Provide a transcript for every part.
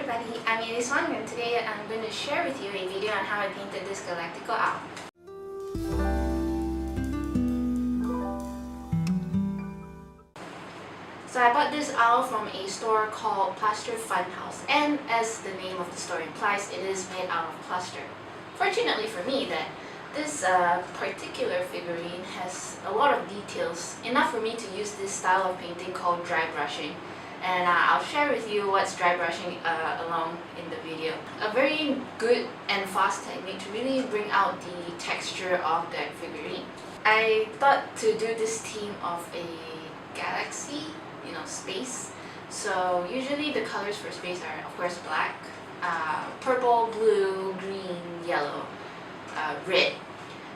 everybody, I'm Song, and today I'm going to share with you a video on how I painted this Galactical owl. So I bought this owl from a store called Plaster Funhouse, and as the name of the store implies, it is made out of plaster. Fortunately for me, that this particular figurine has a lot of details, enough for me to use this style of painting called dry brushing. And I'll share with you what's dry brushing along in the video. A very good and fast technique to really bring out the texture of that figurine. I thought to do this theme of a galaxy, space. So usually the colors for space are of course black, purple, blue, green, yellow, red.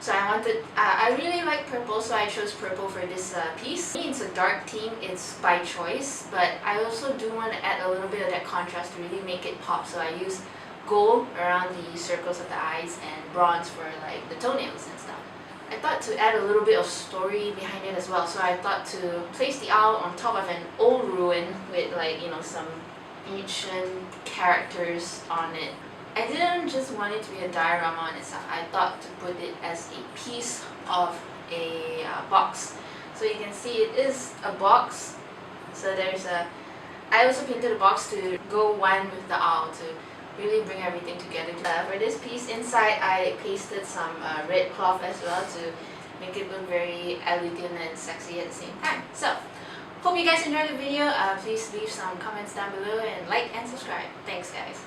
So I really like purple, so I chose purple for this piece. It's a dark theme, it's by choice, but I also do want to add a little bit of that contrast to really make it pop. So I use gold around the circles of the eyes and bronze for like the toenails and stuff. I thought to add a little bit of story behind it as well, so I thought to place the owl on top of an old ruin with some ancient characters on it. I didn't just want it to be a diorama on itself. I thought to put it as a piece of a box. So you can see it is a box. So I also painted a box to go one with the owl to really bring everything together. For this piece inside, I pasted some red cloth as well to make it look very elegant and sexy at the same time. So, hope you guys enjoyed the video. Please leave some comments down below and like and subscribe. Thanks guys.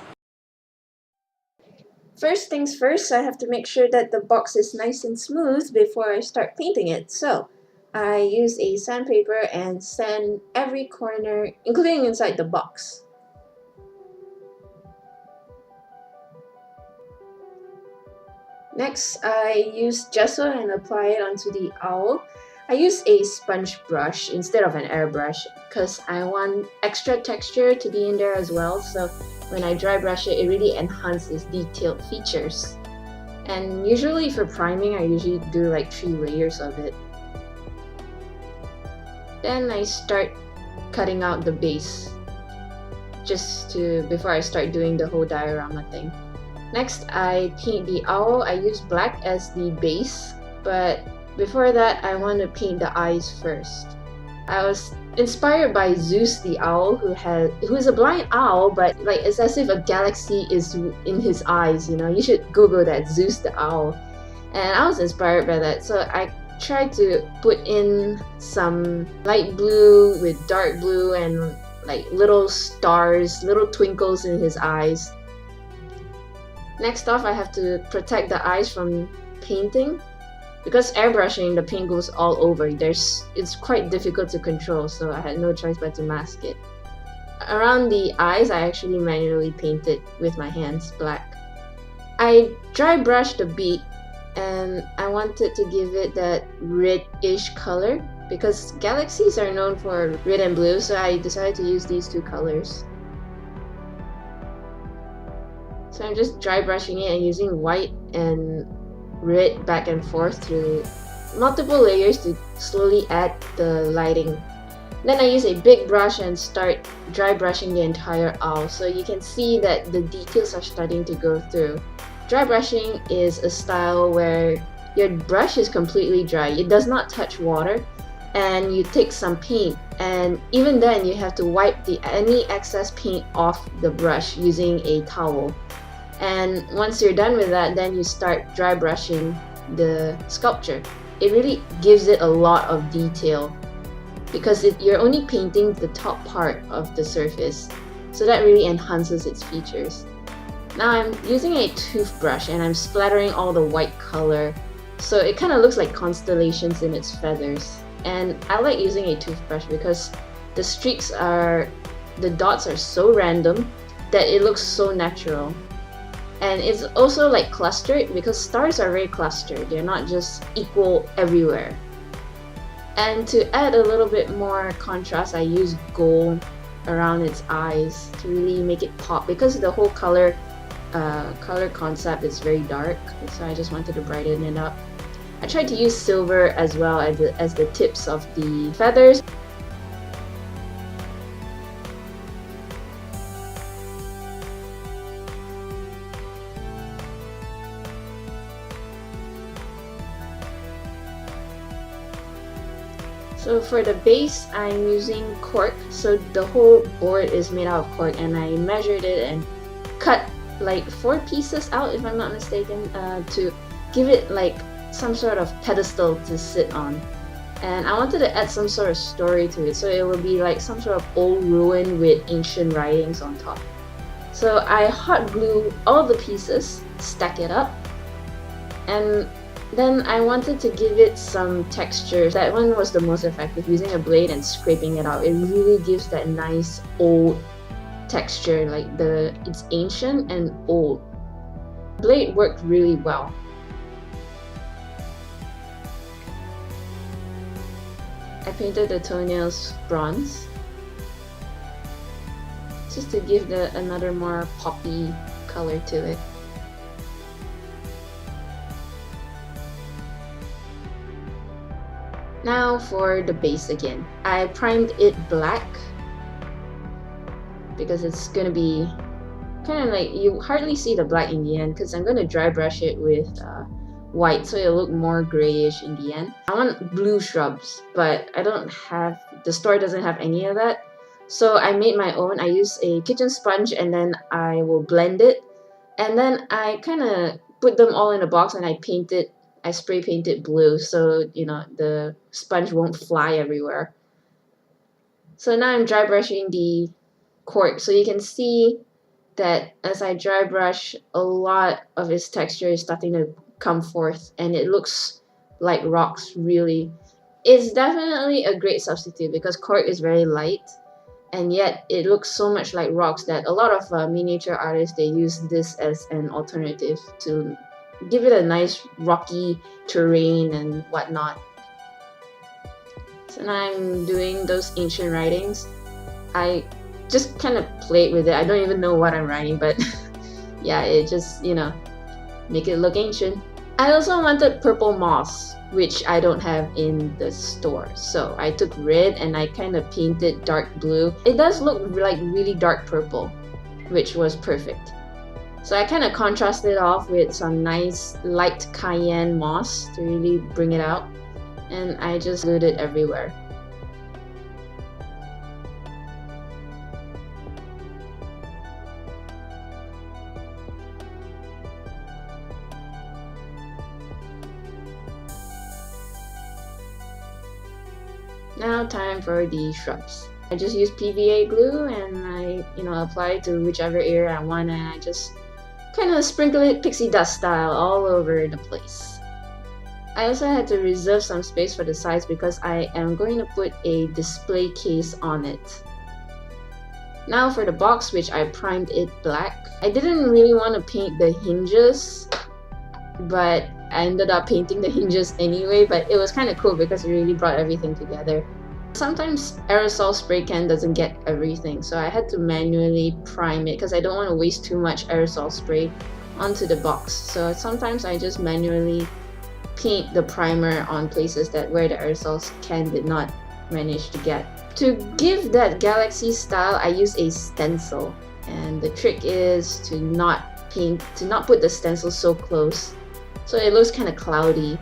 First things first, I have to make sure that the box is nice and smooth before I start painting it. So, I use a sandpaper and sand every corner, including inside the box. Next, I use gesso and apply it onto the owl. I use a sponge brush instead of an airbrush because I want extra texture to be in there as well. So when I dry brush it, it really enhances detailed features. And usually for priming, I usually do like 3 layers of it. Then I start cutting out the base before I start doing the whole diorama thing. Next, I paint the owl. I use black as the base, but before that, I want to paint the eyes first. I was inspired by Zeus the owl, who is a blind owl, but it's as if a galaxy is in his eyes. You should Google that, Zeus the owl. And I was inspired by that, so I tried to put in some light blue with dark blue and like little stars, little twinkles in his eyes. Next off, I have to protect the eyes from painting. Because airbrushing, the paint goes all over. It's quite difficult to control, so I had no choice but to mask it. Around the eyes, I actually manually painted with my hands black. I dry brushed the beak, and I wanted to give it that red-ish color because galaxies are known for red and blue, so I decided to use these 2 colors. So I'm just dry brushing it and using white and red back and forth through multiple layers to slowly add the lighting. Then I use a big brush and start dry brushing the entire owl, so you can see that the details are starting to go through. Dry brushing is a style where your brush is completely dry. It does not touch water, and you take some paint, and even then you have to wipe any excess paint off the brush using a towel. And once you're done with that, then you start dry brushing the sculpture. It really gives it a lot of detail because you're only painting the top part of the surface, so that really enhances its features. Now I'm using a toothbrush and I'm splattering all the white color, so it kind of looks like constellations in its feathers. And I like using a toothbrush because the dots are so random that it looks so natural. And it's also like clustered because stars are very clustered. They're not just equal everywhere. And to add a little bit more contrast, I use gold around its eyes to really make it pop because the whole color concept is very dark. So I just wanted to brighten it up. I tried to use silver as well as the tips of the feathers. So for the base, I'm using cork. So the whole board is made out of cork, and I measured it and cut like 4 pieces out, if I'm not mistaken, to give it like some sort of pedestal to sit on. And I wanted to add some sort of story to it, so it will be like some sort of old ruin with ancient writings on top. So I hot glue all the pieces, stack it up, and then I wanted to give it some texture. That one was the most effective, using a blade and scraping it out. It really gives that nice old texture, like it's ancient and old. Blade worked really well. I painted the toenails bronze just to give another more poppy color to it. Now for the base again. I primed it black because it's gonna be kind of like, you hardly see the black in the end because I'm gonna dry brush it with white so it'll look more grayish in the end. I want blue shrubs, but I don't have, the store doesn't have any of that. So I made my own. I use a kitchen sponge and then I will blend it. And then I kind of put them all in a box and I spray painted blue so, you know, the sponge won't fly everywhere. So now I'm dry brushing the cork. So you can see that as I dry brush, a lot of its texture is starting to come forth and it looks like rocks, really. It's definitely a great substitute because cork is very light and yet it looks so much like rocks that a lot of miniature artists, they use this as an alternative to give it a nice rocky terrain and whatnot. So now I'm doing those ancient writings. I just kind of played with it. I don't even know what I'm writing, but yeah, it just, you know, make it look ancient. I also wanted purple moss, which I don't have in the store. So I took red and I kind of painted dark blue. It does look like really dark purple, which was perfect. So I kind of contrasted off with some nice light cayenne moss to really bring it out. And I just glued it everywhere. Now time for the shrubs. I just use PVA glue and I, apply it to whichever area I want, and I just kind of sprinkle it pixie dust style all over the place. I also had to reserve some space for the sides because I am going to put a display case on it. Now for the box, which I primed it black. I didn't really want to paint the hinges, but I ended up painting the hinges anyway, but it was kind of cool because it really brought everything together. Sometimes aerosol spray can doesn't get everything, so I had to manually prime it because I don't want to waste too much aerosol spray onto the box. So sometimes I just manually paint the primer on places where the aerosol can did not manage to get. To give that galaxy style, I use a stencil, and the trick is to not put the stencil so close, so it looks kind of cloudy.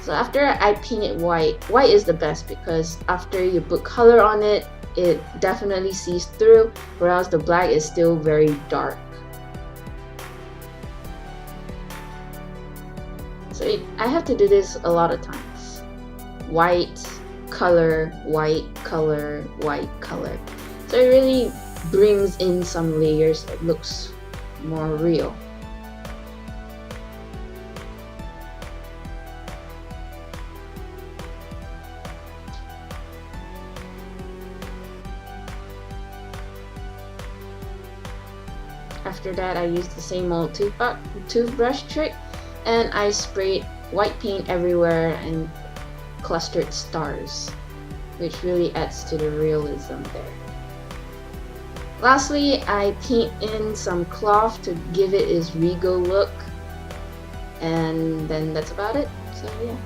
So after I paint it white is the best because after you put color on it, it definitely sees through, whereas the black is still very dark. So I have to do this a lot of times. White, color, white, color, white, color. So it really brings in some layers that looks more real. After that, I used the same old toothbrush trick, and I sprayed white paint everywhere and clustered stars, which really adds to the realism there. Lastly, I paint in some cloth to give it its regal look, and then that's about it. So yeah.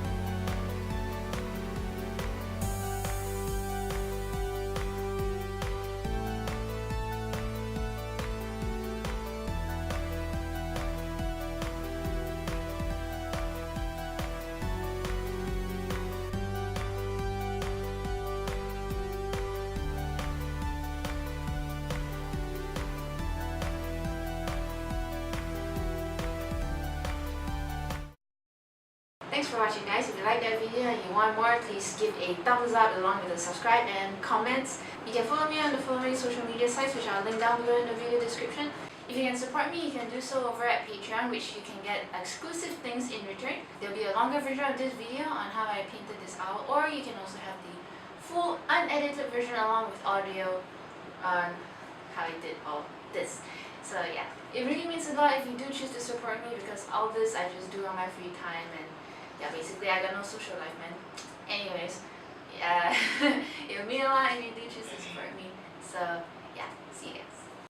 Thanks for watching, guys. If you like that video and you want more, please give a thumbs up along with a subscribe and comments. You can follow me on the following social media sites, which I'll link down below in the video description. If you can support me, you can do so over at Patreon, which you can get exclusive things in return. There'll be a longer version of this video on how I painted this owl, or you can also have the full unedited version along with audio on how I did all this. So yeah, it really means a lot if you do choose to support me, because all this I just do on my free time, and yeah, basically I got no social life, man. Anyways, yeah, it would mean a lot if you do choose to support me. So